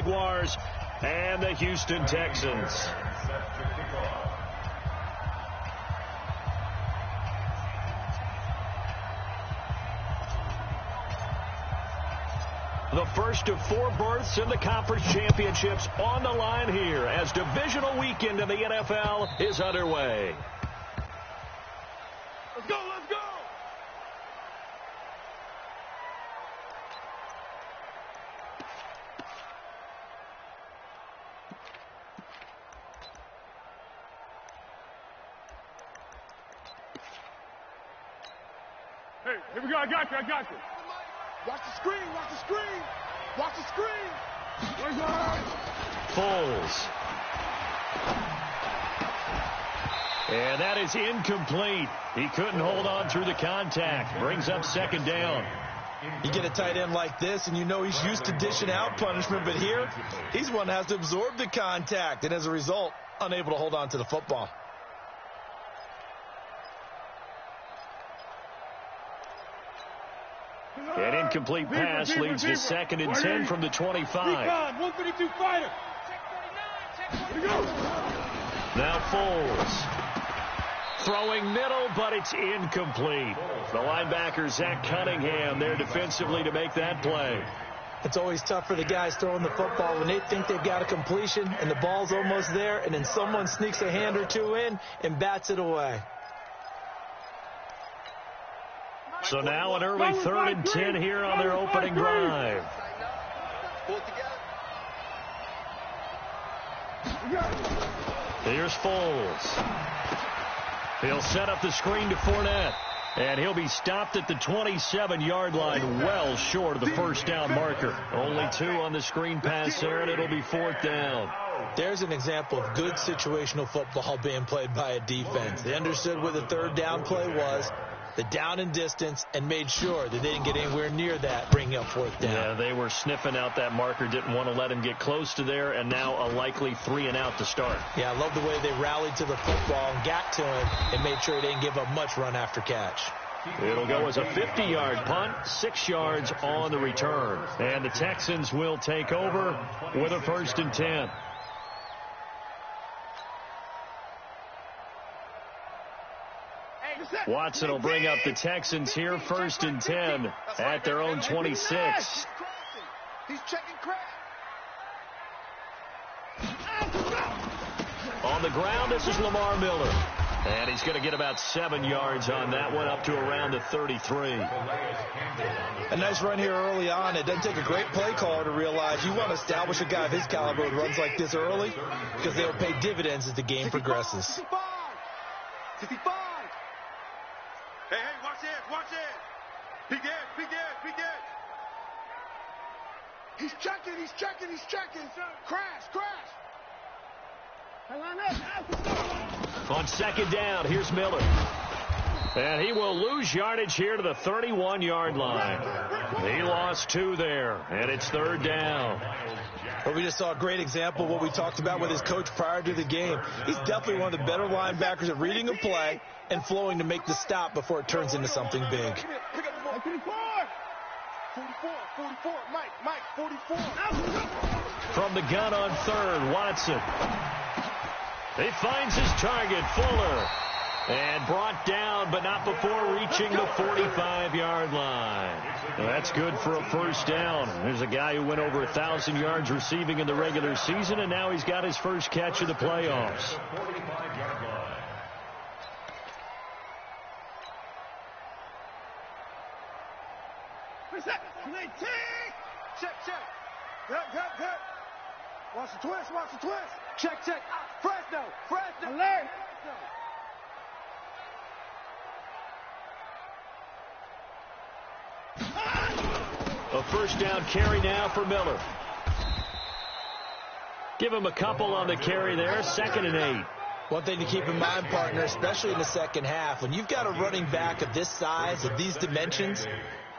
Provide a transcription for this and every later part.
Jaguars and the Houston Texans. The first of 4 berths in the conference championships on the line here as divisional weekend in the NFL is underway. Let's go, let's go! Hey, here we go, I got you, I got you. Watch the screen, watch the screen, watch the screen. Foles. And that is incomplete. He couldn't hold on through the contact. Brings up second down. You get a tight end like this, and you know he's used to dishing out punishment, but here, he's one that has to absorb the contact, and as a result, unable to hold on to the football. An incomplete pass leads to 2nd and 10 from the 25. 152 fighter. Now Foles. Throwing middle, but it's incomplete. The linebacker, Zach Cunningham, there defensively to make that play. It's always tough for the guys throwing the football when they think they've got a completion and the ball's almost there, and then someone sneaks a hand or two in and bats it away. So now an early 3rd and 10 here on their opening drive. Here's Foles. He'll set up the screen to Fournette. And he'll be stopped at the 27-yard line, well short of the first down marker. Only 2 on the screen pass there, and it'll be 4th down. There's an example of good situational football being played by a defense. They understood where the 3rd down play was, the down and distance, and made sure that they didn't get anywhere near that, bringing up 4th down. Yeah, they were sniffing out that marker, didn't want to let him get close to there, and now a likely 3 and out to start. Yeah, I love the way they rallied to the football and got to him and made sure he didn't give up much run after catch. It'll go as a 50-yard punt, 6 yards on the return. And the Texans will take over with a 1st and 10. Watson will bring up the Texans here, 1st and 10 at their own 26. He's checking crack. On the ground, this is Lamar Miller. And he's going to get about 7 yards on that one, up to around the 33. A nice run here early on. It doesn't take a great play caller to realize you want to establish a guy of his caliber who runs like this early, because they'll pay dividends as the game progresses. 65. 65. Hey, watch it, watch it. Big edge, big edge, big edge. He's checking, he's checking, he's checking. Crash, crash. On 2nd down, here's Miller. And he will lose yardage here to the 31-yard line. He lost 2 there, and it's 3rd down. Well, we just saw a great example of what we talked about with his coach prior to the game. He's definitely one of the better linebackers at reading a play and flowing to make the stop before it turns into something big. 44, Mike, 44. From the gun on 3rd, Watson. He finds his target, Fuller. And brought down, but not before reaching the 45-yard line. Well, that's good for a 1st down. There's a guy who went over 1,000 yards receiving in the regular season, and now he's got his first catch of the playoffs. Check. Good. Watch the twist. Check. Fresno. Alert. A 1st down carry now for Miller. Give him a couple on the carry there, 2nd and 8. One thing to keep in mind, partner, especially in the second half, when you've got a running back of this size, of these dimensions,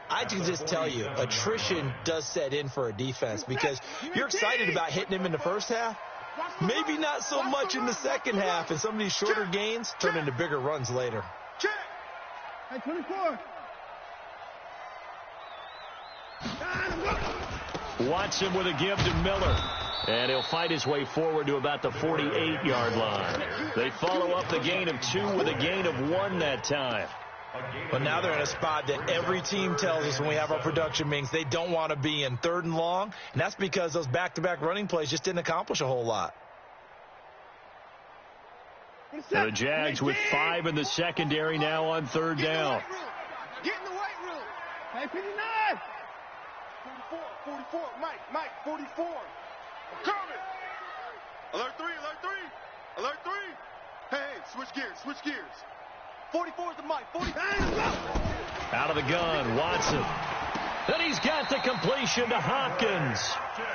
I can just tell you, attrition does set in for a defense because you're excited about hitting him in the first half. Maybe not so much in the second half, and some of these shorter gains turn into bigger runs later. Check. Hey, 24. Watson with a give to Miller. And he'll fight his way forward to about the 48-yard line. They follow up the gain of 2 with a gain of 1 that time. But now they're in a spot that every team tells us when we have our production meetings they don't want to be in, 3rd and long. And that's because those back-to-back running plays just didn't accomplish a whole lot. And the Jags with 5 in the secondary now on 3rd down. Get in the weight room. Hey, 59. 44, Mike, 44. I'm coming. Alert 3. Alert 3. Hey, switch gears. 44 is the Mike, 49 is go. Out of the gun, Watson. Then he's got the completion to Hopkins.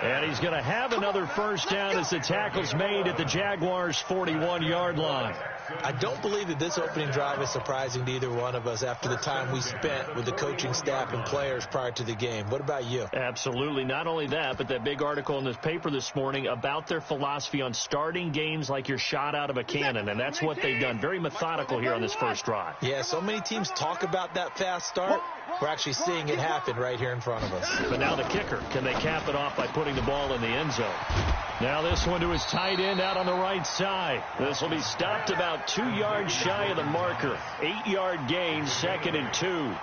And he's going to have another first down as the tackle's made at the Jaguars' 41-yard line. I don't believe that this opening drive is surprising to either one of us after the time we spent with the coaching staff and players prior to the game. What about you? Absolutely. Not only that, but that big article in this paper this morning about their philosophy on starting games like you're shot out of a cannon, and that's what they've done. Very methodical here on this first drive. Yeah, so many teams talk about that fast start. We're actually seeing it happen right here in front of us. But now the kicker, can they cap it off by putting the ball in the end zone? Now this one to his tight end out on the right side. This will be stopped about 2 yards shy of the marker. 8-yard gain, 2nd and 2.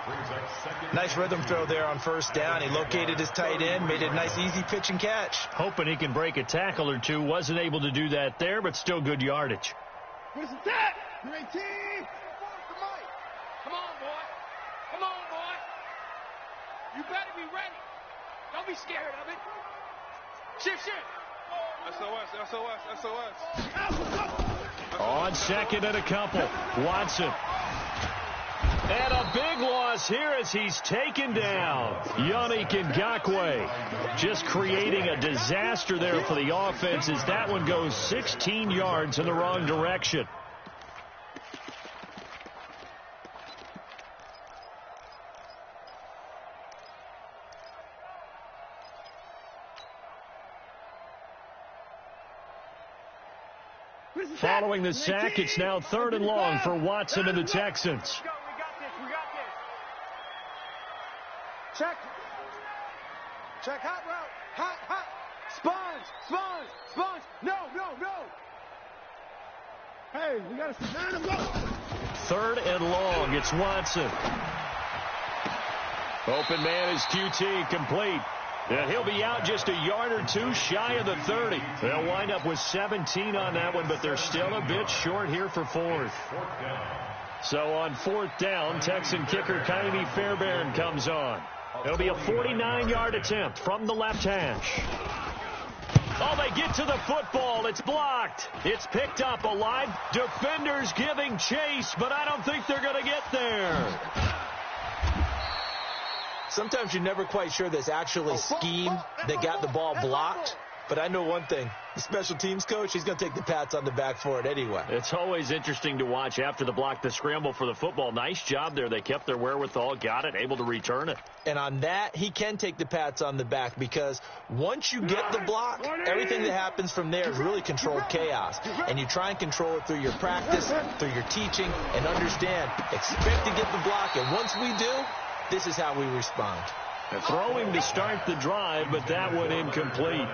Nice rhythm throw there on first down. He located his tight end, made it a nice easy pitch and catch. Hoping he can break a tackle or two. Wasn't able to do that there, but still good yardage. Where's the tap? 18. Come on, boy. Come on, boy. You better be ready. Don't be scared of it. Shift. SOS. On 2nd and a couple, Watson. And a big loss here as he's taken down. Yannick Ngakoue just creating a disaster there for the offense as that one goes 16 yards in the wrong direction. Following the sack, it's now 3rd and long for Watson and the Texans. We got this. Check, hot route. Hot. Sponge. No. Hey, we got to sit down. 3rd and long, it's Watson. Open man is QT, complete. And he'll be out just a yard or 2 shy of the 30. They'll wind up with 17 on that one, but they're still a bit short here for 4th. So on 4th down, Texan kicker Kaimi Fairbairn comes on. It'll be a 49-yard attempt from the left hash. Oh, they get to the football. It's blocked. It's picked up alive. Defenders giving chase, but I don't think they're going to get there. Sometimes you're never quite sure there's actually scheme that got the ball blocked. But I know one thing. The special teams coach, he's going to take the pats on the back for it anyway. It's always interesting to watch after the block, the scramble for the football. Nice job there. They kept their wherewithal, got it, able to return it. And on that, he can take the pats on the back because once you get the block, everything that happens from there is really controlled chaos. And you try and control it through your practice, through your teaching, and understand, expect to get the block. And once we do, this is how we respond. Throwing to start the drive, but that one incomplete.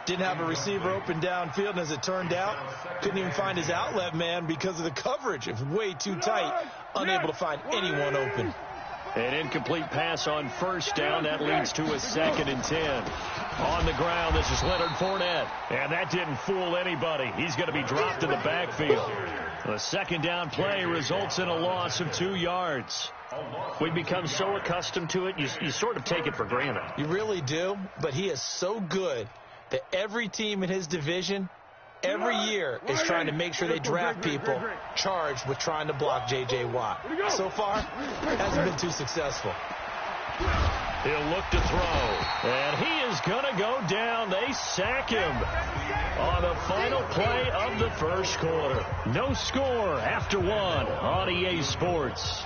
Didn't have a receiver open downfield, and as it turned out, couldn't even find his outlet man because of the coverage. It was way too tight, unable to find anyone open. An incomplete pass on first down. That leads to a 2nd and 10. On the ground, this is Leonard Fournette. And that didn't fool anybody. He's going to be dropped in the backfield. The 2nd down play results in a loss of 2 yards. We've become so accustomed to it, you sort of take it for granted. You really do, but he is so good that every team in his division, every year, is trying to make sure they draft people charged with trying to block J.J. Watt. So far, hasn't been too successful. He'll look to throw, and he is going to go down. They sack him on the final play of the first quarter. No score after 1 on EA Sports.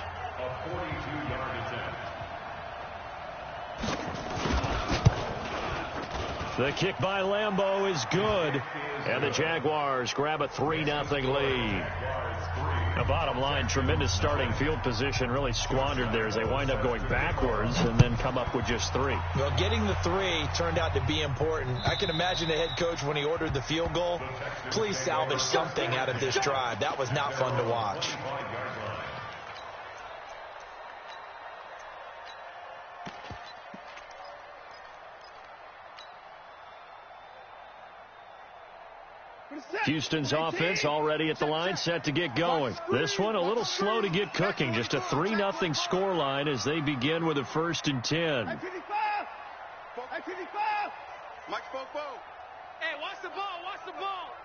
The kick by Lambeau is good, and the Jaguars grab a 3-0 lead. The bottom line, tremendous starting field position, really squandered there as they wind up going backwards and then come up with just 3. Well, getting the 3 turned out to be important. I can imagine the head coach when he ordered the field goal. Please salvage something out of this drive. That was not fun to watch. Houston's offense already at the line, set to get going. This one a little slow to get cooking. Just a 3-0 scoreline as they begin with a 1st and 10. Mike Fofo. Hey, watch the ball, watch the ball.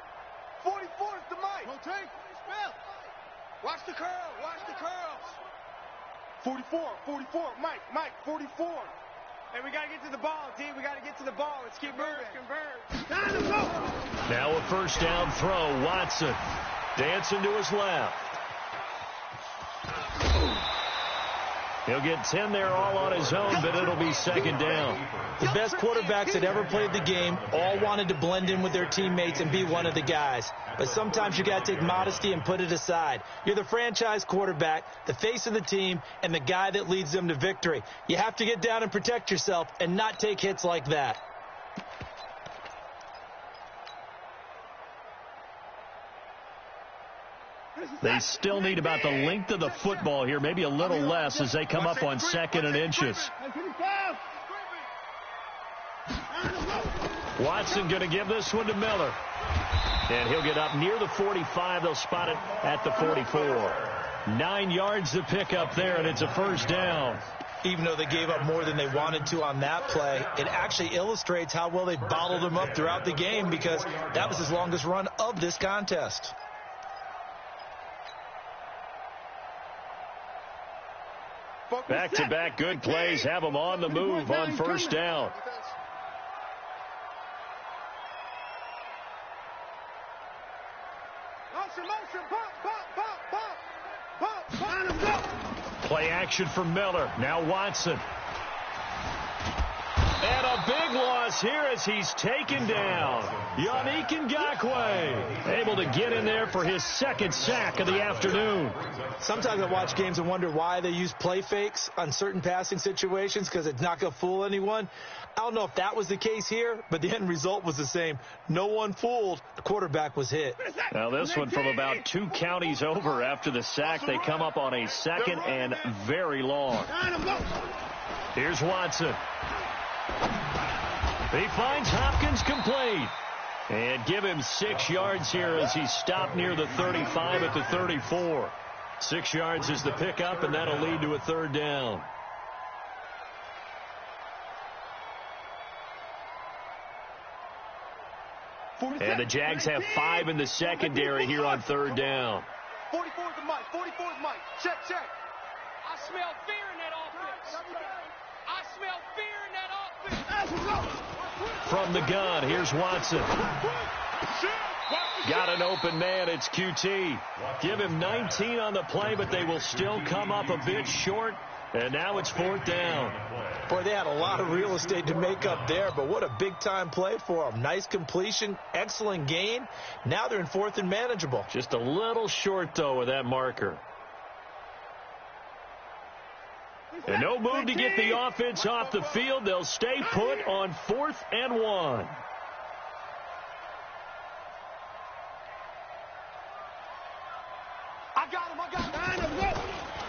44 is the Mike. Rotate. Watch the curl, watch the curls. 44, Mike, 44. Hey, we got to get to the ball, D. We got to get to the ball. Let's keep moving. Converge. Now a 1st down throw. Watson dancing to his left. He'll get 10 there all on his own, but it'll be 2nd down. The best quarterbacks that ever played the game all wanted to blend in with their teammates and be one of the guys. But sometimes you got to take modesty and put it aside. You're the franchise quarterback, the face of the team, and the guy that leads them to victory. You have to get down and protect yourself and not take hits like that. They still need about the length of the football here, maybe a little less as they come up on 2nd and inches. Watson going to give this one to Miller. And he'll get up near the 45. They'll spot it at the 44. 9 yards to pick up there, and it's a 1st down. Even though they gave up more than they wanted to on that play, it actually illustrates how well they bottled them up throughout the game because that was his longest run of this contest. Back-to-back good plays have them on the move on 1st down. Play action for Miller. Now Watson. And a big loss here as he's taken down. Yannick Ngakoue able to get in there for his 2nd sack of the afternoon. Sometimes I watch games and wonder why they use play fakes on certain passing situations because it's not going to fool anyone. I don't know if that was the case here, but the end result was the same. No one fooled. The quarterback was hit. Now this one from about 2 counties over after the sack. They come up on a 2nd and very long. Here's Watson. He finds Hopkins complete. And give him 6 yards here as he stopped near the 35 at the 34. 6 yards is the pickup, and that'll lead to a 3rd down. And the Jags have 5 in the secondary here on 3rd down. 44 is the Mike. 44 is Mike. Check. I smell fear in that offense. I smell fear in that offense. From the gun, here's Watson. Got an open man. It's QT. Give him 19 on the play, but they will still come up a bit short. And now it's 4th down. Boy, they had a lot of real estate to make up there, but what a big-time play for them. Nice completion, excellent gain. Now they're in 4th and manageable. Just a little short, though, with that marker. And no move to get the offense off the field. They'll stay put on 4th and 1. I got him.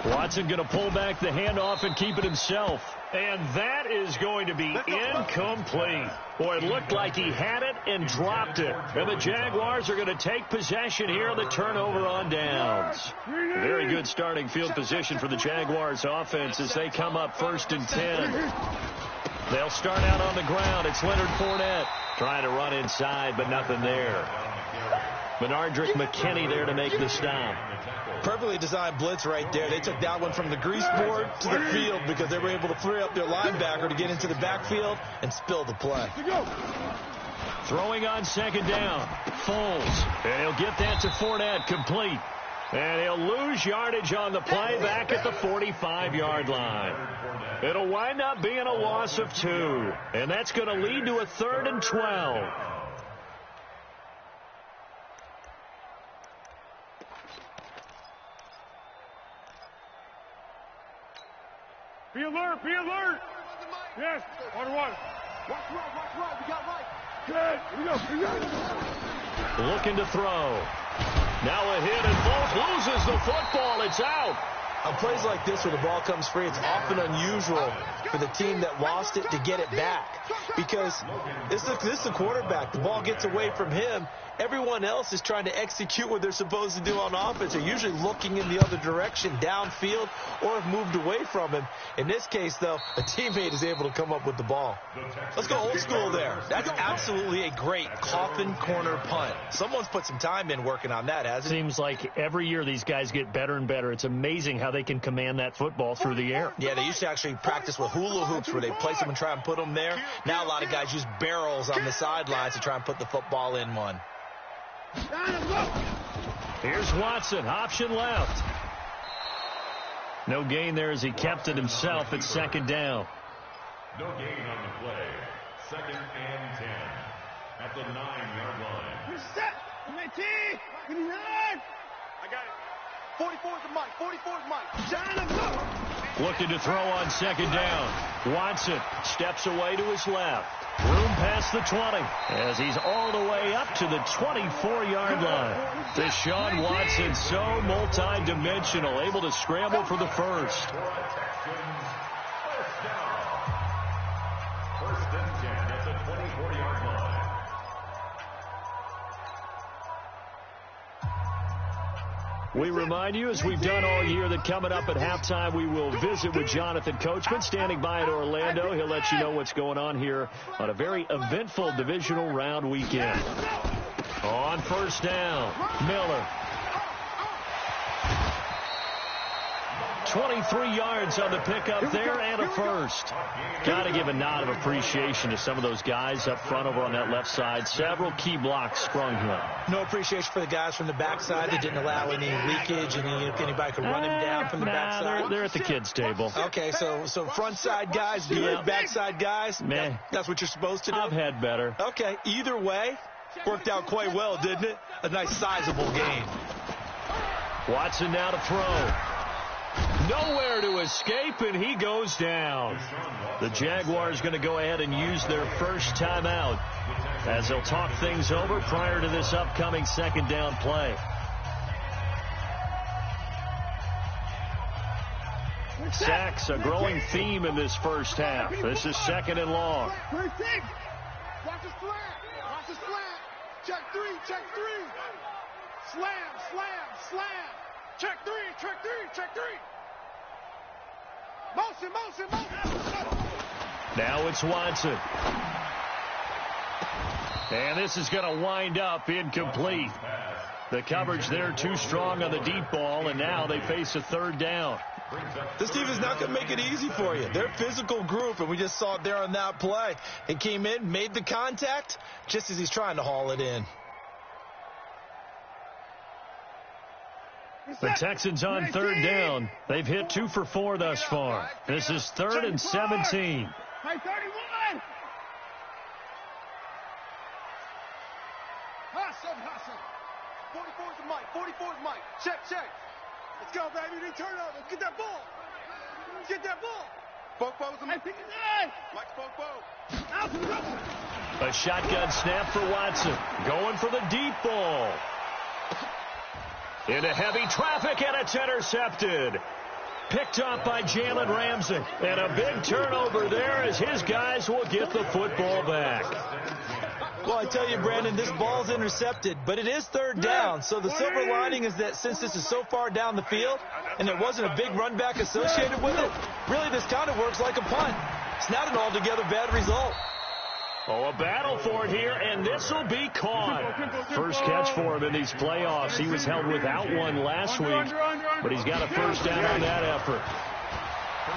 Watson going to pull back the handoff and keep it himself. And that is going to be incomplete. Boy, it looked like he had it and dropped it. And the Jaguars are going to take possession here on the turnover on downs. Very good starting field position for the Jaguars offense as they come up 1st and 10. They'll start out on the ground. It's Leonard Fournette trying to run inside, but nothing there. Benardrick McKinney there to make the stop. Perfectly designed blitz right there. They took that one from the grease board to the field because they were able to free up their linebacker to get into the backfield and spill the play. Throwing on 2nd down. Foles. And he'll get that to Fournette complete. And he'll lose yardage on the play back at the 45-yard line. It'll wind up being a loss of 2. And that's going to lead to a 3rd and 12. Be alert, be alert. Yes, on 1. Watch right, we got right. Good, here we go. Looking to throw. Now a hit, and Bolt loses the football. It's out. On plays like this where the ball comes free, it's often unusual for the team that lost it to get it back. Because this is the quarterback. The ball gets away from him. Everyone else is trying to execute what they're supposed to do on offense. They're usually looking in the other direction, downfield, or have moved away from him. In this case, though, a teammate is able to come up with the ball. Let's go old school there. That's absolutely a great coffin corner punt. Someone's put some time in working on that, hasn't it? Seems like every year these guys get better and better. It's amazing how they can command that football through the air. Yeah, they used to actually practice with hula hoops where they place them and try and put them there. Now a lot of guys use barrels on the sidelines to try and put the football in one. Here's Watson, option left. No gain there as he kept it himself at 2nd down. No gain on the play. 2nd and 10 at the 9-yard line. You're set. Give me that. I got it. 44 is the mic. 44 is Mike. Looking to throw on 2nd down. Watson steps away to his left. Room past the 20 as he's all the way up to the 24-yard line. Deshaun Watson, so multi-dimensional, able to scramble for the first. Texans, 1st down. 1st and 10 at the 24-yard line. We remind you, as we've done all year, that coming up at halftime, we will visit with Jonathan Coachman, standing by in Orlando. He'll let you know what's going on here on a very eventful divisional round weekend. On 1st down, Miller. 23 yards on the pickup there and a first. Got to give a nod of appreciation to some of those guys up front over on that left side. Several key blocks sprung here. No appreciation for the guys from the backside that didn't allow any leakage and if anybody could run him down from the backside. They're at the kids' table. Okay, so front side guys, good, backside guys, Meh. that's what you're supposed to do? I've had better. Okay, either way, worked out quite well, didn't it? A nice sizable gain. Watson now to throw. Nowhere to escape, and he goes down. The Jaguars going to go ahead and use their first timeout as they'll talk things over prior to this upcoming 2nd down play. Sacks, a growing theme in this first half. This is 2nd and long. Watch his slant. Watch his slant. Check 3. Check 3. Slam. Slam. Slam. Check 3. Check 3. Check 3. Motion. Motion. Motion. Now it's Watson. And this is going to wind up incomplete. The coverage there too strong on the deep ball, and now they face a 3rd down. This team is not going to make it easy for you. They're a physical group, and we just saw it there on that play. It came in, made the contact, just as he's trying to haul it in. The Texans on 3rd down. They've hit 2 for 4 thus far. This is 3rd and 17. High 31. Hustle. 44 is the mic. 44 is Mike. Check. Let's go, baby. They turn over. Get that ball. Get that ball. Spoke the mic. Mike spoke. A shotgun snap for Watson. Going for the deep ball. Into heavy traffic, and it's intercepted. Picked up by Jalen Ramsey. And a big turnover there as his guys will get the football back. Well, I tell you, Brandon, this ball's intercepted, but it is 3rd down. So the silver lining is that since this is so far down the field and there wasn't a big run back associated with it, really this kind of works like a punt. It's not an altogether bad result. Oh, a battle for it here, and this will be caught. First catch for him in these playoffs. He was held without one last week, but he's got a first down on that effort.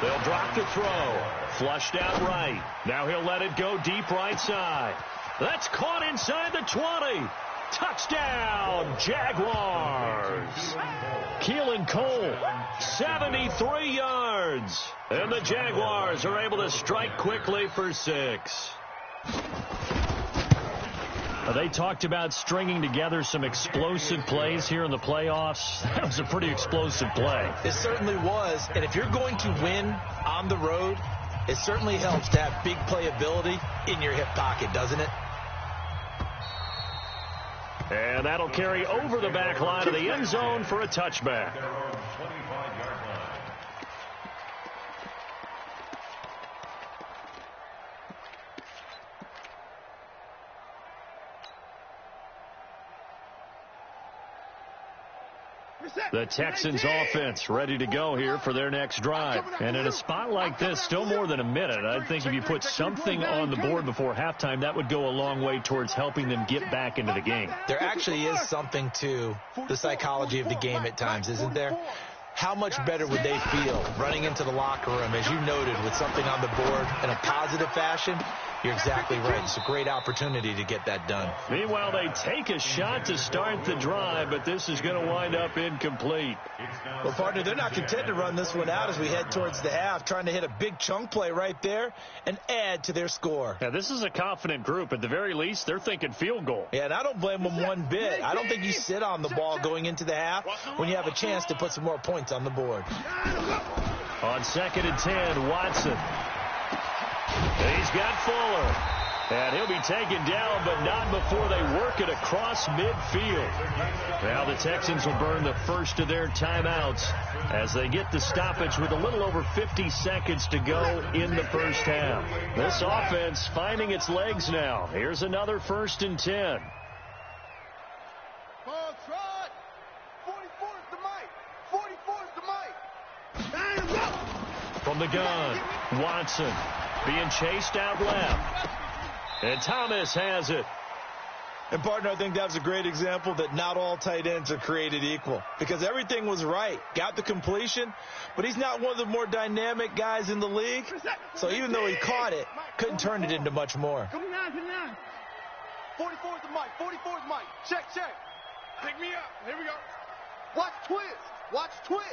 They'll drop the throw. Flushed out right. Now he'll let it go deep right side. That's caught inside the 20. Touchdown, Jaguars. Keelan Cole, 73 yards. And the Jaguars are able to strike quickly for 6. They talked about stringing together some explosive plays here in the playoffs. That was a pretty explosive play. It certainly was. And if you're going to win on the road, it certainly helps to have big playability in your hip pocket, doesn't it? And that'll carry over the back line of the end zone for a touchback. The Texans offense ready to go here for their next drive. And in a spot like this, still more than a minute, I think if you put something on the board before halftime, that would go a long way towards helping them get back into the game. There actually is something to the psychology of the game at times, isn't there? How much better would they feel running into the locker room, as you noted, with something on the board in a positive fashion? You're exactly right. It's a great opportunity to get that done. Meanwhile, they take a shot to start the drive, but this is going to wind up incomplete. Well, partner, they're not content to run this one out as we head towards the half, trying to hit a big chunk play right there and add to their score. Yeah, this is a confident group. At the very least, they're thinking field goal. Yeah, and I don't blame them one bit. I don't think you sit on the ball going into the half when you have a chance to put some more points on the board. On 2nd and 10, Watson. He's got Fuller. And he'll be taken down, but not before they work it across midfield. Now the Texans will burn the first of their timeouts as they get the stoppage with a little over 50 seconds to go in the first half. This offense finding its legs now. Here's another 1st and 10. From the gun, Watson being chased out left. And Thomas has it. And, partner, I think that was a great example that not all tight ends are created equal, because everything was right. Got the completion, but he's not one of the more dynamic guys in the league. So even though he caught it, couldn't turn it into much more. 44 is the mic. 44 is the mic. Check. Pick me up. Here we go. Watch twist.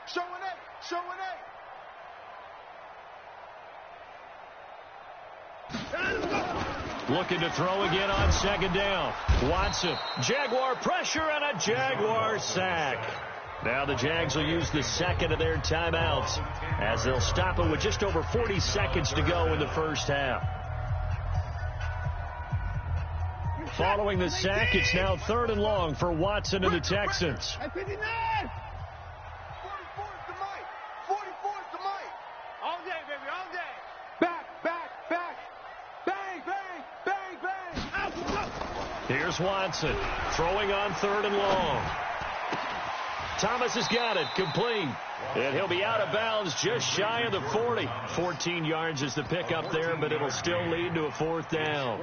Showing eight. Looking to throw again on 2nd down. Watson, Jaguar pressure and a Jaguar sack. Now the Jags will use the 2nd of their timeouts as they'll stop it with just over 40 seconds to go in the first half. Following the sack, it's now 3rd and long for Watson and the Texans. 44 is the mic. 44 is the mic. All day, baby, all day. Back. Bang. Here's Watson throwing on 3rd and long. Thomas has got it, complete. And he'll be out of bounds just shy of the 40. 14 yards is the pickup there, but it'll still lead to a 4th down.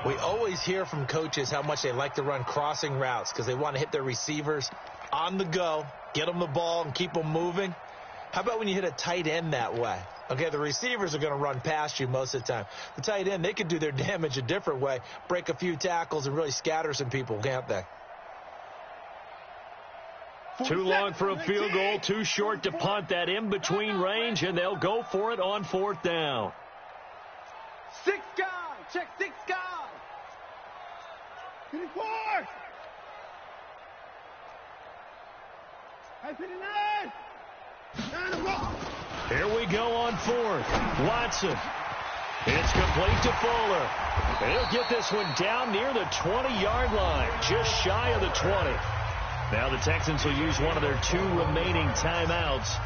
We always hear from coaches how much they like to run crossing routes because they want to hit their receivers on the go, get them the ball, and keep them moving. How about when you hit a tight end that way? Okay, the receivers are going to run past you most of the time. The tight end, they can do their damage a different way, break a few tackles, and really scatter some people, can't they? Too long for a field goal, too short to punt. That in-between range, and they'll go for it on 4th down. 6 guys. Check 6 guys. 24. I 59. Here we go on 4th. Watson. It's complete to Fuller. He'll get this one down near the 20-yard line, just shy of the 20. Now the Texans will use one of their 2 remaining timeouts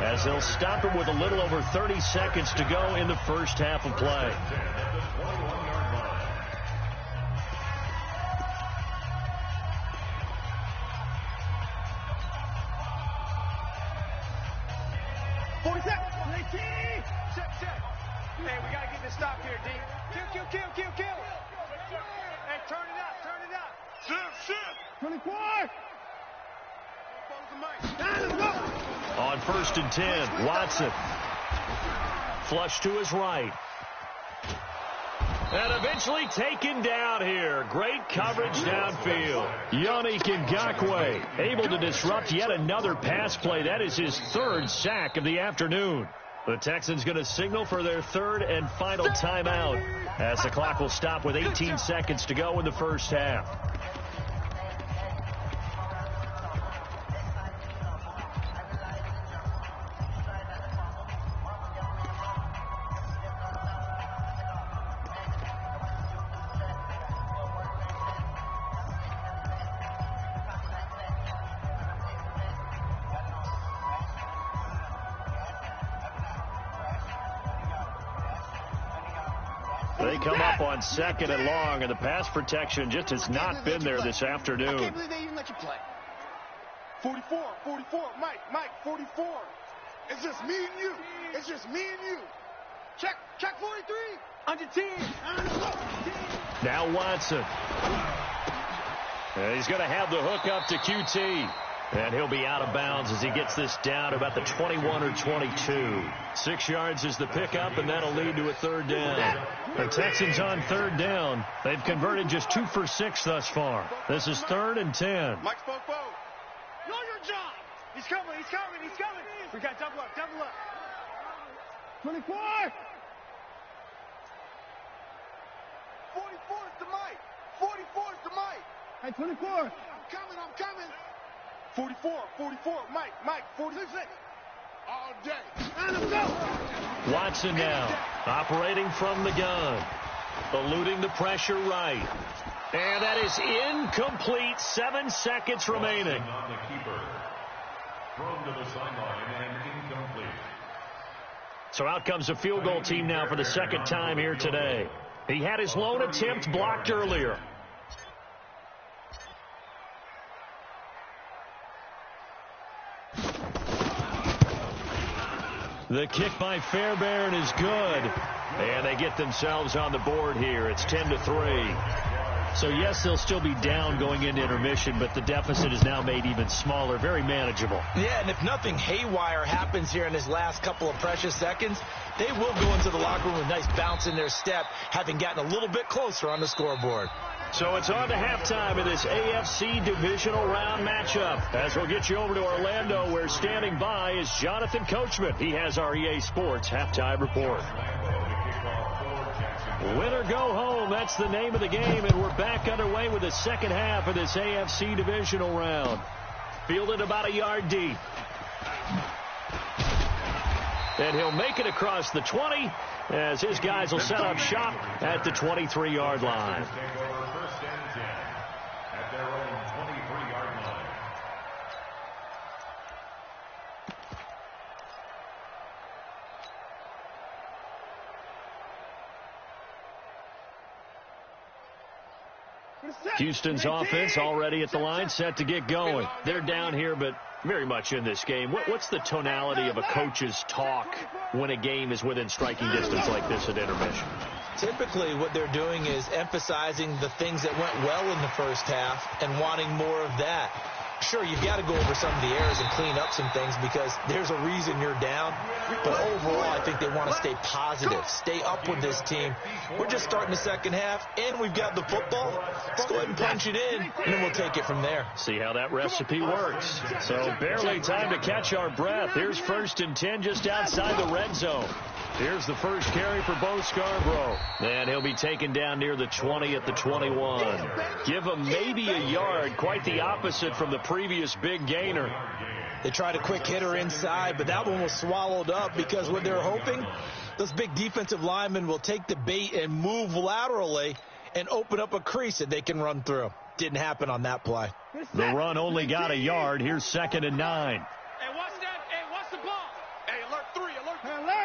as they'll stop it with a little over 30 seconds to go in the first half of play. Check. Hey, we got to get this stop here, D. Kill. Hey, turn it up. Shift. 24. On 1st and 10, Watson. Flush to his right. And eventually taken down here. Great coverage downfield. Yannick Ngakoue able to disrupt yet another pass play. That is his third sack of the afternoon. The Texans going to signal for their third and final timeout as the clock will stop with 18 seconds to go in the first half. They come up on second and long, and the pass protection just has not been there this afternoon. I can't believe they even let you play. 44, Mike, 44. It's just me and you. It's just me and you. Check 43. Under 10. Now Watson. And he's going to have the hook up to QT. And he'll be out of bounds as he gets this down about the 21 or 22. 6 yards is the pickup, and that'll lead to a third down. The Texans on third down. They've converted just 2 for 6 thus far. This is 3rd and 10. Mike spoke both. Know your job. He's coming. We got double up. 24. 44 is to Mike. 44 is to Mike. Hey, 24. I'm coming. 44, Mike, 46. All day. Watson now, operating from the gun, eluding the pressure right. And that is incomplete. 7 seconds remaining. On the keeper. Thrown to the sideline and incomplete. So out comes a field goal team now for the second time here today. He had his lone attempt blocked earlier. The kick by Fairbairn is good. And they get themselves on the board here. It's 10-3. So, yes, they'll still be down going into intermission, but the deficit is now made even smaller, very manageable. Yeah, and if nothing haywire happens here in his last couple of precious seconds, they will go into the locker room with a nice bounce in their step, having gotten a little bit closer on the scoreboard. So it's on to halftime of this AFC divisional round matchup. As we'll get you over to Orlando, where standing by is Jonathan Coachman. He has our EA Sports halftime report. Win or go home, that's the name of the game, and we're back underway with the second half of this AFC divisional round. Fielded about a yard deep. And he'll make it across the 20 as his guys will set up shop at the 23-yard line. First and 10 at their own 23-yard line. Houston's offense already at the line, set to get going. They're down here, but very much in this game. What's the tonality of a coach's talk when a game is within striking distance like this at intermission? Typically, what they're doing is emphasizing the things that went well in the first half and wanting more of that. Sure, you've got to go over some of the errors and clean up some things because there's a reason you're down. But overall, I think they want to stay positive, stay up with this team. We're just starting the second half, and we've got the football. Let's go ahead and punch it in, and then we'll take it from there. See how that recipe works. So barely time to catch our breath. Here's 1st and 10 just outside the red zone. Here's the first carry for Bo Scarborough. And he'll be taken down near the 20 at the 21. Give him maybe a yard, quite the opposite from the previous big gainer. They tried a quick hitter inside, but that one was swallowed up because what they're hoping, those big defensive linemen will take the bait and move laterally and open up a crease that they can run through. Didn't happen on that play. The run only got a yard. Here's 2nd and 9. Hey, watch that. Hey, watch the ball. Hey, alert 3, alert 3. Alert.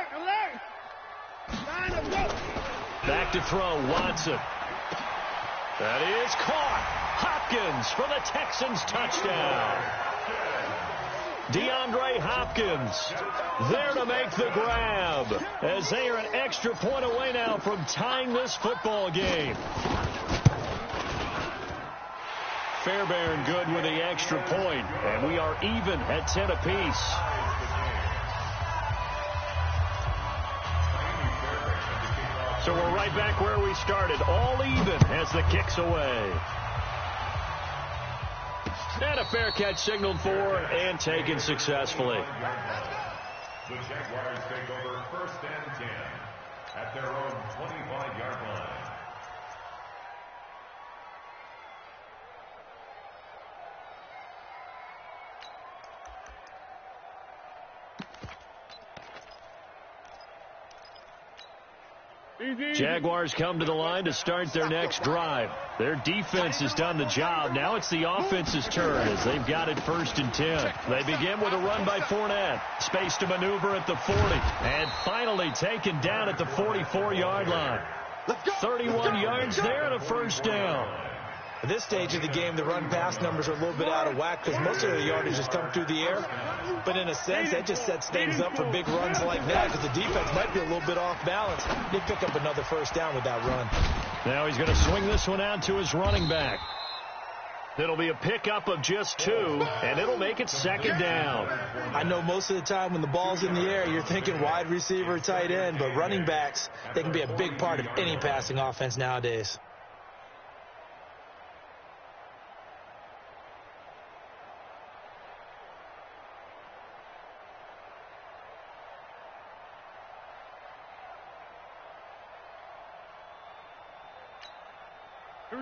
Back to throw, Watson. That is caught. Hopkins for the Texans touchdown. DeAndre Hopkins there to make the grab as they are an extra point away now from tying this football game. Fairbairn good with the extra point, and we are even at 10 apiece. So we're right back where we started, all even as the kick's away. And a fair catch signaled for and taken successfully. The Jaguars take over 1st and 10 at their own 25-yard line. Jaguars come to the line to start their next drive. Their defense has done the job. Now it's the offense's turn as they've got it 1st and 10. They begin with a run by Fournette. Space to maneuver at the 40. And finally taken down at the 44-yard line. 31 yards there and a 1st down. At this stage of the game, the run-pass numbers are a little bit out of whack because most of the yardage has come through the air. But in a sense, that just sets things up for big runs like that because the defense might be a little bit off balance. They pick up another 1st down with that run. Now he's going to swing this one out to his running back. It'll be a pickup of just 2, and it'll make it 2nd down. I know most of the time when the ball's in the air, you're thinking wide receiver, tight end, but running backs, they can be a big part of any passing offense nowadays.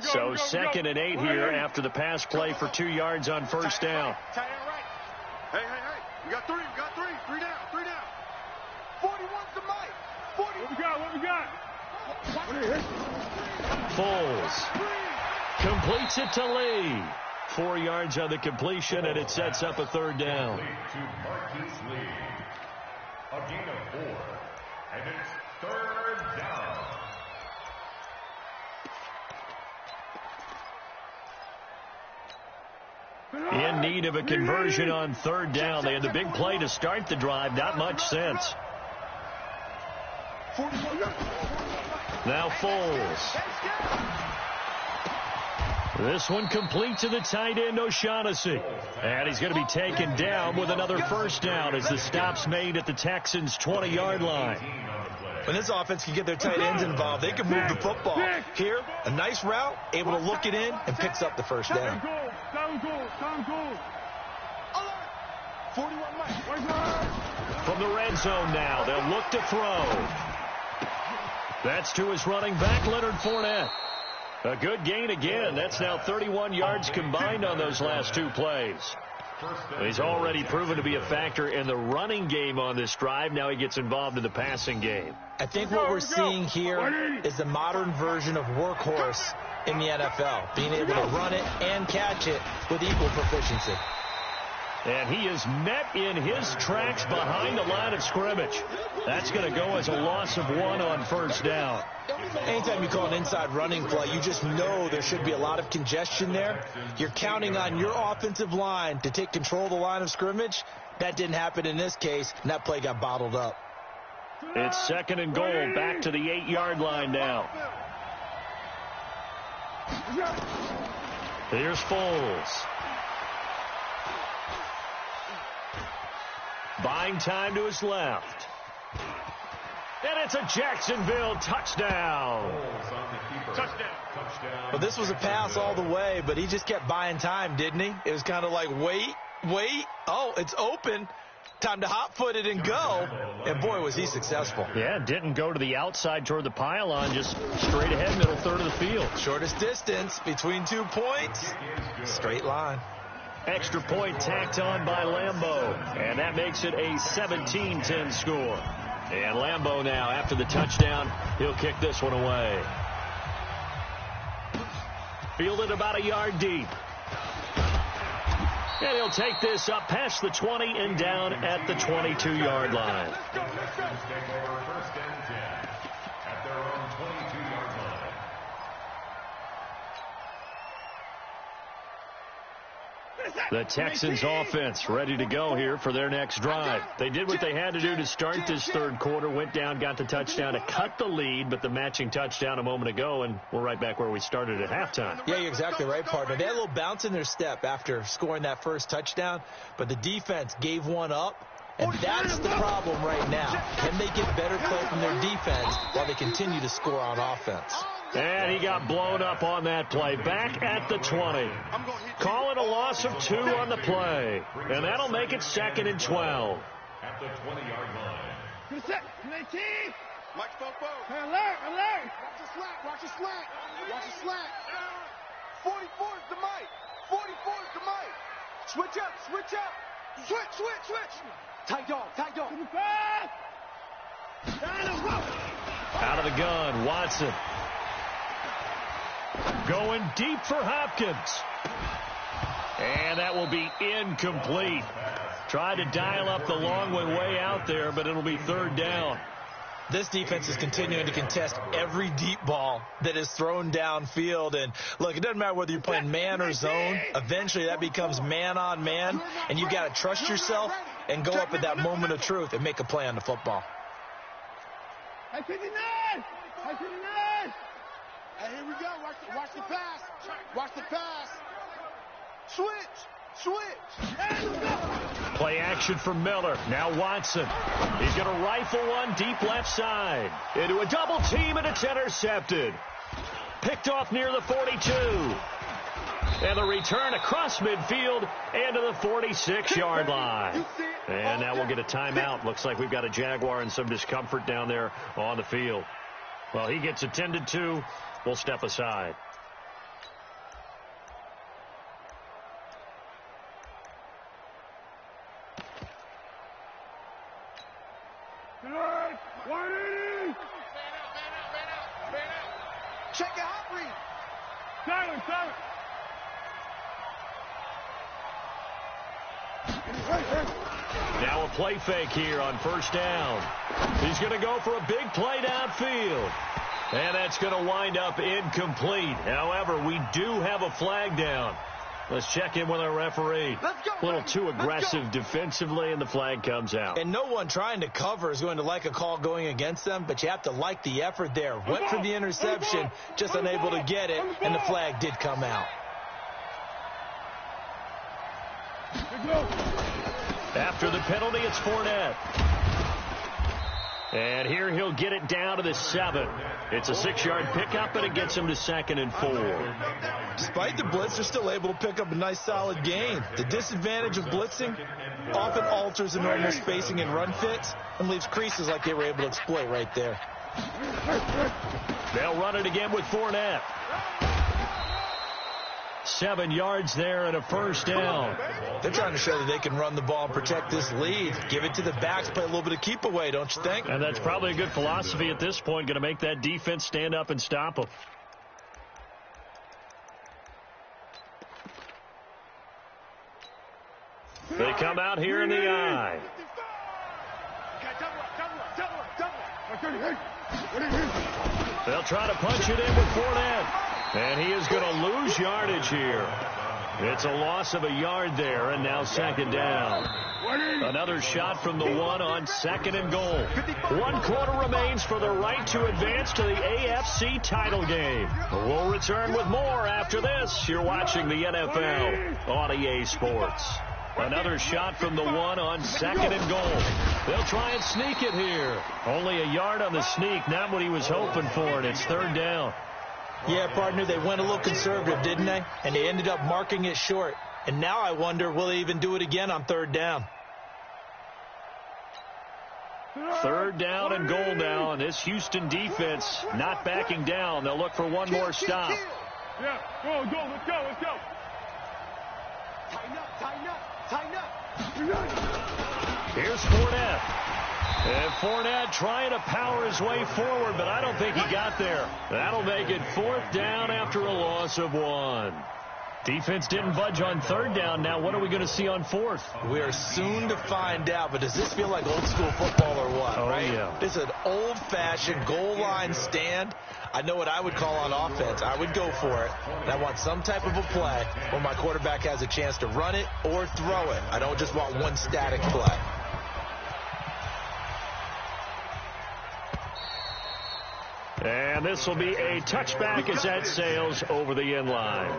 So 2nd and 8 here after the pass play for 2 yards on 1st down. Hey. We got 3. 3 down. 41's the mic. 40. What we got? Foles completes it to Lee. 4 yards on the completion, and it sets up a 3rd down. To Marquise Lee. A gain of 4. And it's 3rd down. In need of a conversion on 3rd down. They had the big play to start the drive. Not much sense. Now Foles. This one complete to the tight end, O'Shaughnessy. And he's going to be taken down with another 1st down as the stop's made at the Texans' 20-yard line. When this offense can get their tight ends involved, they can move the football. Here, a nice route, able to look it in, and picks up the 1st down. Down goal. 41 mic. From the red zone now, they'll look to throw. That's to his running back, Leonard Fournette. A good gain again. That's now 31 yards combined on those last 2 plays. He's already proven to be a factor in the running game on this drive. Now he gets involved in the passing game. I think what we're seeing here is the modern version of workhorse in the NFL, being able to run it and catch it with equal proficiency. And he is met in his tracks behind the line of scrimmage. That's going to go as a loss of 1 on 1st down. Anytime you call an inside running play, you just know there should be a lot of congestion there. You're counting on your offensive line to take control of the line of scrimmage. That didn't happen in this case, and that play got bottled up. It's 2nd and goal, back to the 8-yard line now. Here's Foles. Buying time to his left. And it's a Jacksonville touchdown. Well, this was a pass all the way, but he just kept buying time, didn't he? It was kind of like, wait. Oh, it's open. Time to hot-foot it and go. And, boy, was he successful. Yeah, didn't go to the outside toward the pylon, just straight ahead, middle third of the field. Shortest distance between 2 points. Straight line. Extra point tacked on by Lambeau. And that makes it a 17-10 score. And Lambeau now, after the touchdown, he'll kick this one away. Fielded about a yard deep. And he'll take this up past the 20 and down at the 22-yard line. The Texans offense ready to go here for their next drive. They did what they had to do to start this 3rd quarter, went down, got the touchdown to cut the lead, but the matching touchdown a moment ago, and we're right back where we started at halftime. Yeah, you're exactly right, partner. They had a little bounce in their step after scoring that 1st touchdown, but the defense gave one up, And that's the problem right now. Can they get better play from their defense while they continue to score on offense? And he got blown up on that play. Back at the 20. Call it a loss of 2 on the play. And that'll make it 2nd and 12. At the 20-yard line. Mike Popo. Hey, alert! Watch the slant. 44 is the Mike. 44 is the Mike. Switch up. Switch. Tight dog. Out of the gun, Watson. Going deep for Hopkins. And that will be incomplete. Tried to dial up the long way out there, but it'll be 3rd down. This defense is continuing to contest every deep ball that is thrown downfield. And, look, it doesn't matter whether you're playing man or zone. Eventually that becomes man on man, and you've got to trust yourself and go up at that moment of truth and make a play on the football. Hey, 59! Hey, here we go. Watch the pass. Switch. Play action for Miller. Now Watson. He's going to rifle one deep left side. Into a double team, and it's intercepted. Picked off near the 42. And the return across midfield and to the 46-yard line. And now we'll get a timeout. Looks like we've got a Jaguar in some discomfort down there on the field. Well, he gets attended to. We'll step aside. Check your hot read. Silent. Now a play fake here on 1st down. He's going to go for a big play downfield. And that's going to wind up incomplete. However, we do have a flag down. Let's check in with our referee. A little too aggressive defensively, and the flag comes out. And no one trying to cover is going to like a call going against them, but you have to like the effort there. Went for the interception, just unable to get it, and the flag did come out. After the penalty, it's Fournette. And here he'll get it down to the 7. It's a 6-yard pickup, and it gets him to 2nd and 4. Despite the blitz, they're still able to pick up a nice, solid gain. The disadvantage of blitzing often alters the normal spacing and run fits and leaves creases like they were able to exploit right there. They'll run it again with Fournette. 7 yards there and a 1st down. They're trying to show that they can run the ball and protect this lead. Give it to the backs, play a little bit of keep away, don't you think? And that's probably a good philosophy at this point, going to make that defense stand up and stop them. They come out here in the eye. They'll try to punch it in with Fournette. And he is going to lose yardage here. It's a loss of a yard there, and now 2nd down. Another shot from the 1 on 2nd and goal. 1 quarter remains for the right to advance to the AFC title game. We'll return with more after this. You're watching the NFL on EA Sports. Another shot from the 1 on 2nd and goal. They'll try and sneak it here. Only a yard on the sneak, not what he was hoping for, and it's 3rd down. Yeah, partner, they went a little conservative, didn't they? And they ended up marking it short. And now I wonder, will they even do it again on 3rd down? 3rd down and goal now, and this Houston defense not backing down. They'll look for one more stop. Yeah, go, let's go. Tighten up. Here's Fournette. And Fournette trying to power his way forward, but I don't think he got there. That'll make it 4th down after a loss of 1. Defense didn't budge on 3rd down. Now what are we going to see on 4th? We are soon to find out, but does this feel like old school football or what, Oh, right? yeah. This is an old-fashioned goal line stand. I know what I would call on offense. I would go for it. And I want some type of a play where my quarterback has a chance to run it or throw it. I don't just want one static play. And this will be a touchback as that sails over the end line.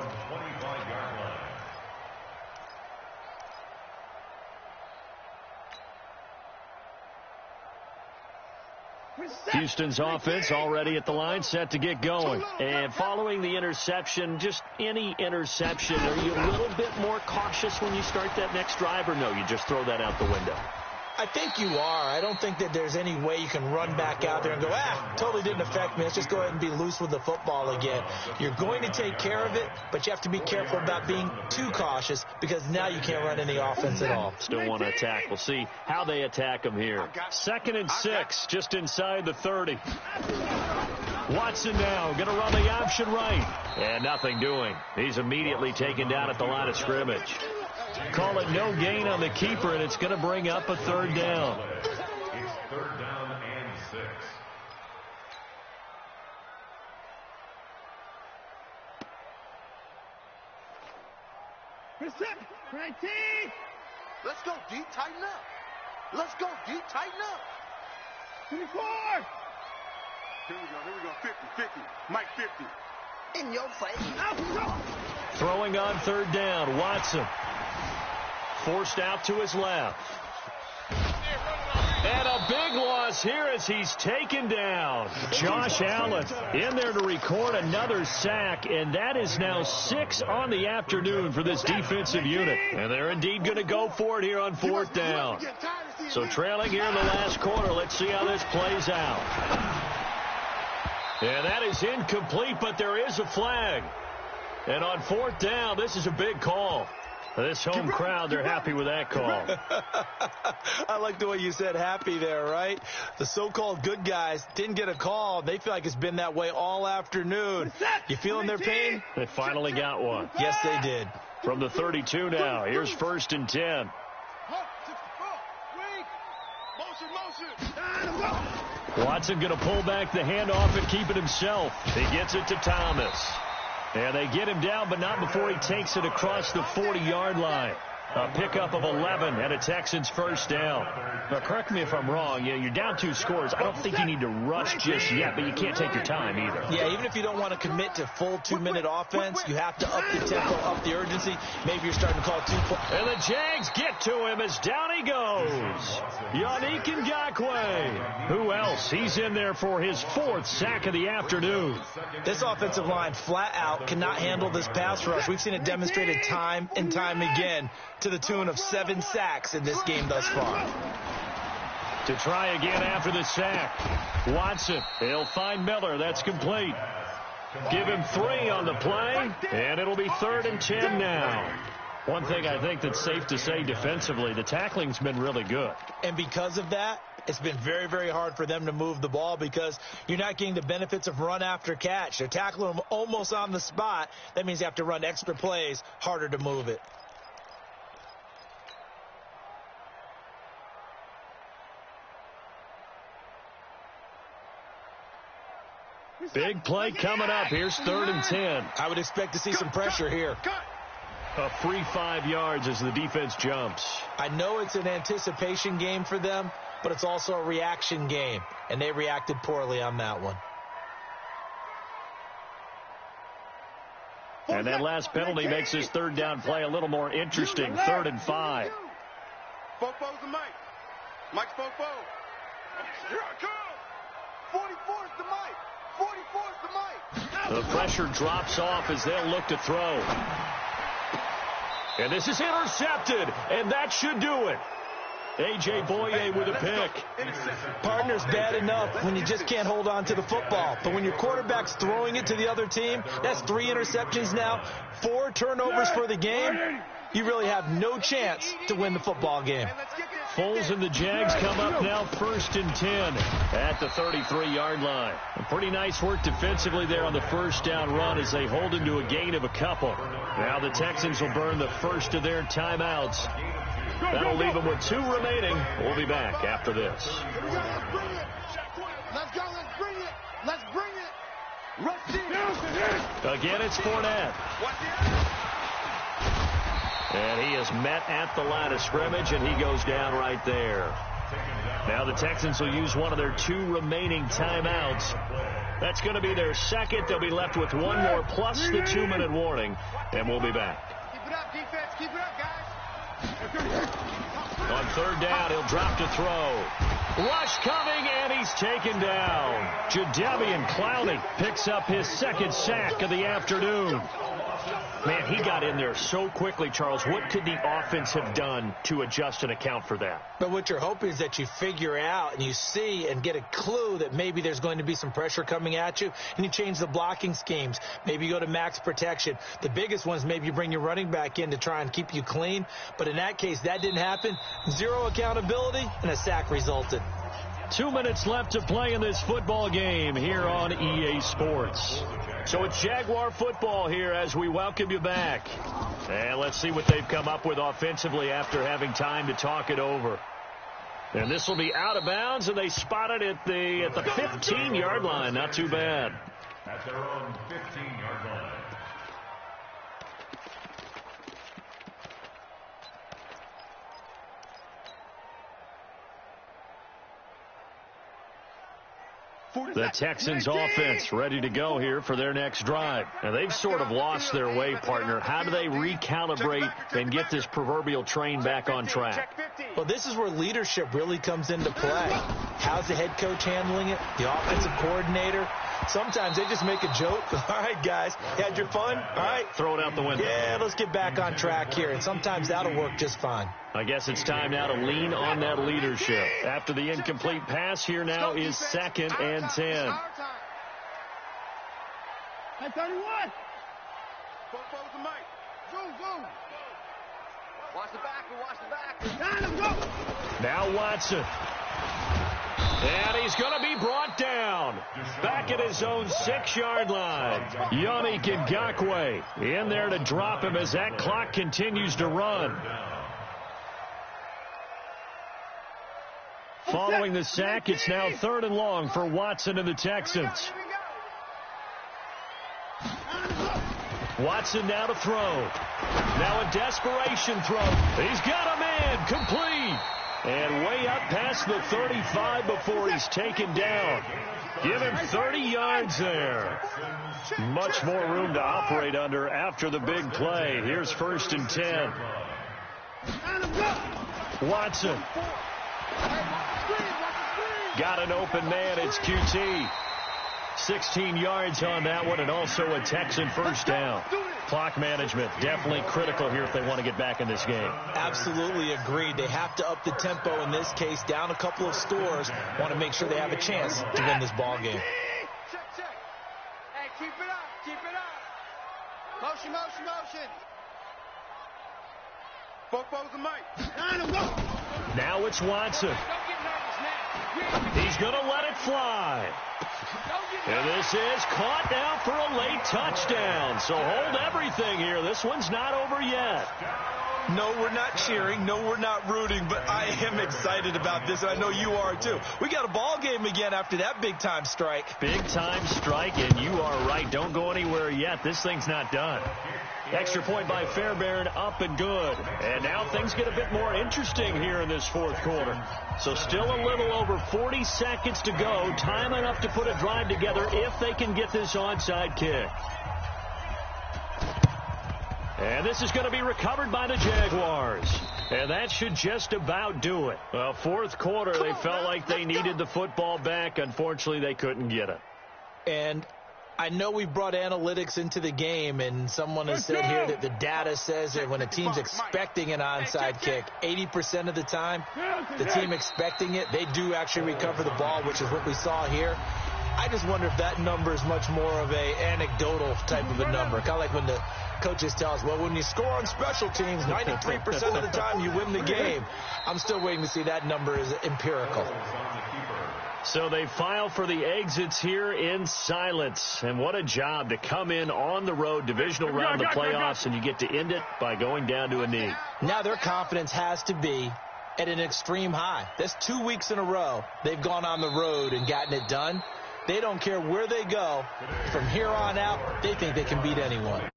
Houston's offense already at the line, set to get going. And following the interception, just any interception, are you a little bit more cautious when you start that next drive, or no, you just throw that out the window? I think you are. I don't think that there's any way you can run back out there and go, totally didn't affect me. Let's just go ahead and be loose with the football again. You're going to take care of it, but you have to be careful about being too cautious because now you can't run any offense at all. Still want to attack. We'll see how they attack them here. 2nd and 6, just inside the 30. Watson now going to run the option right. And nothing doing. He's immediately taken down at the line of scrimmage. Call it no gain on the keeper, and it's going to bring up a 3rd down. It's 3rd down and 6. Let's go, D. Tighten up. Let's go, D. Tighten up. 24. Here we go. 50. Mike 50. In your face. Throwing on 3rd down, Watson. Forced out to his left. And a big loss here as he's taken down. Josh Allen in there to record another sack, and that is now 6 on the afternoon for this defensive unit. And they're indeed going to go for it here on 4th down. So trailing here in the last quarter, let's see how this plays out. And that is incomplete, but there is a flag. And on 4th down, this is a big call. This home crowd, they're happy with that call. I like the way you said happy there, right? The so-called good guys didn't get a call. They feel like it's been that way all afternoon. You feeling their pain? They finally got one. Yes, they did. From the 32 now, here's 1st and 10. Watson going to pull back the handoff and keep it himself. He gets it to Thomas. And they get him down, but not before he takes it across the 40-yard line. A pickup of 11 and a Texans 1st down. Now, correct me if I'm wrong. You're down 2 scores. I don't think you need to rush just yet, but you can't take your time either. Yeah, even if you don't want to commit to full 2-minute offense, you have to up the tempo, up the urgency. Maybe you're starting to call 2 points. And the Jags get to him as down he goes. Yannick Ngakoue. Who else? He's in there for his 4th sack of the afternoon. This offensive line flat out cannot handle this pass rush. We've seen it demonstrated time and time again, to the tune of 7 sacks in this game thus far. To try again after the sack. Watson, he'll find Miller. That's complete. Give him 3 on the play, and it'll be 3rd and 10 now. One thing I think that's safe to say defensively, the tackling's been really good. And because of that, it's been very, very hard for them to move the ball because you're not getting the benefits of run after catch. They're tackling them almost on the spot. That means you have to run extra plays, harder to move it. Big play coming up. Here's 3rd and 10. I would expect to see some pressure here. A free 5 yards as the defense jumps. I know it's an anticipation game for them, but it's also a reaction game, and they reacted poorly on that one. And that last penalty makes this 3rd down play a little more interesting. 3rd and 5. Fofo's the Mike. Mike's Fofo. Here I come. 44's the Mike. 44's the Mike. The pressure drops off as they'll look to throw. And this is intercepted, and that should do it. A.J. Boye with a pick. Partner's bad enough when you just can't hold on to the football. But when your quarterback's throwing it to the other team, that's 3 interceptions now, 4 turnovers for the game. You really have no chance to win the football game. Foles and the Jags come up now 1st and 10 at the 33-yard line. Pretty nice work defensively there on the 1st down run as they hold him to a gain of a couple. Now the Texans will burn the first of their timeouts. That'll leave them with 2 remaining. We'll be back after this. Here we go. Let's go. Let's bring it. Let's bring it. Let's bring it. Again, it's Fournette. And he is met at the line of scrimmage, and he goes down right there. Now the Texans will use one of their 2 remaining timeouts. That's going to be their 2nd. They'll be left with 1 more plus the 2-minute warning, and we'll be back. Keep it up, defense. Keep it up, guys. On 3rd down, he'll drop to throw. Rush coming, and he's taken down. Jadeveon Clowney picks up his second sack of the afternoon. Man, he got in there so quickly, Charles. What could the offense have done to adjust and account for that? But what you're hoping is that you figure out and you see and get a clue that maybe there's going to be some pressure coming at you, and you change the blocking schemes. Maybe you go to max protection. The biggest one is maybe you bring your running back in to try and keep you clean. But in that case, that didn't happen. Zero accountability, and a sack resulted. 2 minutes left to play in this football game here on EA Sports. So it's Jaguar football here as we welcome you back. And let's see what they've come up with offensively after having time to talk it over. And this will be out of bounds, and they spot it at the 15-yard line. Not too bad. At their own 15-yard line. The Texans offense ready to go here for their next drive. Now, they've sort of lost their way, partner. How do they recalibrate and get this proverbial train back on track? Well, this is where leadership really comes into play. How's the head coach handling it? The offensive coordinator? Sometimes they just make a joke. All right, guys, you had your fun? All right. Throw it out the window. Yeah, let's get back on track here. And sometimes that'll work just fine. I guess it's time now to lean on that leadership. After the incomplete pass, here now is 2nd and 10. Hey, 31. Football's the mic. Zoom. Watch the back. Let's go. Now Watson. And he's going to be brought down. Back at his own 6-yard line. Yannick Ngakoue in there to drop him as that clock continues to run. Following the sack, it's now 3rd and long for Watson and the Texans. Watson now to throw. Now a desperation throw. He's got a man complete. And way up past the 35 before he's taken down. Give him 30 yards there. Much more room to operate under after the big play. Here's 1st and 10. Watson. Got an open man. It's QT. 16 yards on that one, and also a Texan first down. Clock management definitely critical here if they want to get back in this game. Absolutely agreed. They have to up the tempo in this case, down a couple of scores. Want to make sure they have a chance to win this ball game. Check. Hey, keep it up. Motion. Football's the mic. Now it's Watson. He's going to let it fly. And this is caught now for a late touchdown. So hold everything here. This one's not over yet. No, we're not cheering. No, we're not rooting. But I am excited about this, and I know you are too. We got a ball game again after that big-time strike. Big-time strike, and you are right. Don't go anywhere yet. This thing's not done. Extra point by Fairbairn, up and good. And now things get a bit more interesting here in this 4th quarter. So still a little over 40 seconds to go. Time enough to put a drive together if they can get this onside kick. And this is going to be recovered by the Jaguars. And that should just about do it. Well, 4th quarter, they felt like they needed the football back. Unfortunately, they couldn't get it. And I know we brought analytics into the game, and someone has said here that the data says that when a team's expecting an onside kick, 80% of the time, the team expecting it, they do actually recover the ball, which is what we saw here. I just wonder if that number is much more of a anecdotal type of a number. Kind of like when the coaches tell us, well, when you score on special teams, 93% of the time you win the game. I'm still waiting to see that number is empirical. So they file for the exits here in silence. And what a job to come in on the road, divisional round of the playoffs, and you get to end it by going down to a knee. Now their confidence has to be at an extreme high. That's 2 weeks in a row they've gone on the road and gotten it done. They don't care where they go. From here on out, they think they can beat anyone.